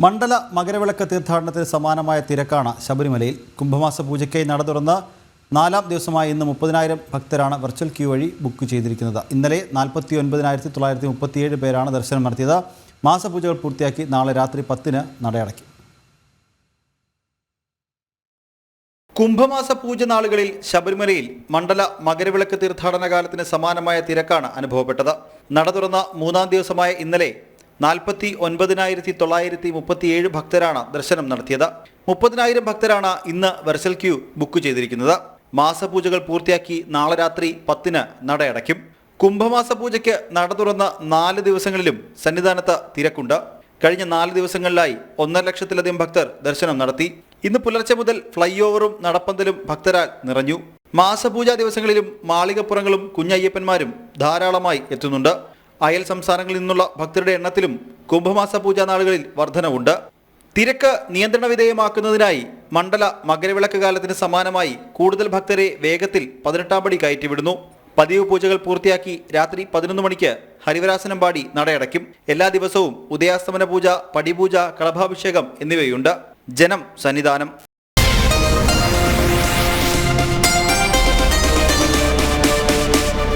മണ്ഡല മകരവിളക്ക് തീർത്ഥാടനത്തിന് സമാനമായ തിരക്കാണ് ശബരിമലയിൽ. കുംഭമാസ പൂജയ്ക്കായി നട തുറന്ന് 4-ാം ദിവസമായ ഇന്ന് 30,000 ഭക്തരാണ് വെർച്വൽ ക്യൂ വഴി ബുക്ക് ചെയ്തിരിക്കുന്നത്. ഇന്നലെ 49,937 പേരാണ് ദർശനം നടത്തിയത്. മാസപൂജകൾ പൂർത്തിയാക്കി നാളെ രാത്രി 10-ന് നടയടയ്ക്കും. കുംഭമാസ പൂജ നാളുകളിൽ ശബരിമലയിൽ മണ്ഡല മകരവിളക്ക് തീർത്ഥാടന കാലത്തിന് സമാനമായ തിരക്കാണ് അനുഭവപ്പെട്ടത്. നട തുറന്ന 3-ാം ദിവസമായ ഇന്നലെ 49,937 ഭക്തരാണ് ദർശനം നടത്തിയത്. 30,000 ഭക്തരാണ് ഇന്ന് വെർച്വൽ ക്യൂ ബുക്ക് ചെയ്തിരിക്കുന്നത്. മാസപൂജകൾ പൂർത്തിയാക്കി നാളെ രാത്രി 10-ന് നടയടയ്ക്കും. കുംഭമാസ പൂജയ്ക്ക് നട തുറന്ന 4 ദിവസങ്ങളിലും സന്നിധാനത്ത് തിരക്കുണ്ട്. കഴിഞ്ഞ 4 ദിവസങ്ങളിലായി 1.5 ലക്ഷത്തിലധികം ഭക്തർ ദർശനം നടത്തി. ഇന്ന് പുലർച്ചെ മുതൽ ഫ്ലൈ ഓവറും നടപ്പന്തലും ഭക്തരാൽ നിറഞ്ഞു. മാസപൂജാ ദിവസങ്ങളിലും മാളികപ്പുറങ്ങളും കുഞ്ഞയ്യപ്പന്മാരും ധാരാളമായി എത്തുന്നുണ്ട്. അയൽ സംസ്ഥാനങ്ങളിൽ നിന്നുള്ള ഭക്തരുടെ എണ്ണത്തിലും കുംഭമാസ പൂജാ നാളുകളിൽ വർധനവുണ്ട്. തിരക്ക് നിയന്ത്രണ വിധേയമാക്കുന്നതിനായി മണ്ഡല മകരവിളക്ക് കാലത്തിന് സമാനമായി കൂടുതൽ ഭക്തരെ വേഗത്തിൽ 18-ാം പടി കയറ്റിവിടുന്നു. പതിവ് പൂജകൾ പൂർത്തിയാക്കി രാത്രി 11 മണിക്ക് ഹരിവരാസനം പാടി നടയടയ്ക്കും. എല്ലാ ദിവസവും ഉദയാസ്തമന പൂജ, പടിപൂജ, കളഭാഭിഷേകം എന്നിവയുണ്ട്. ജനം സന്നിധാനം.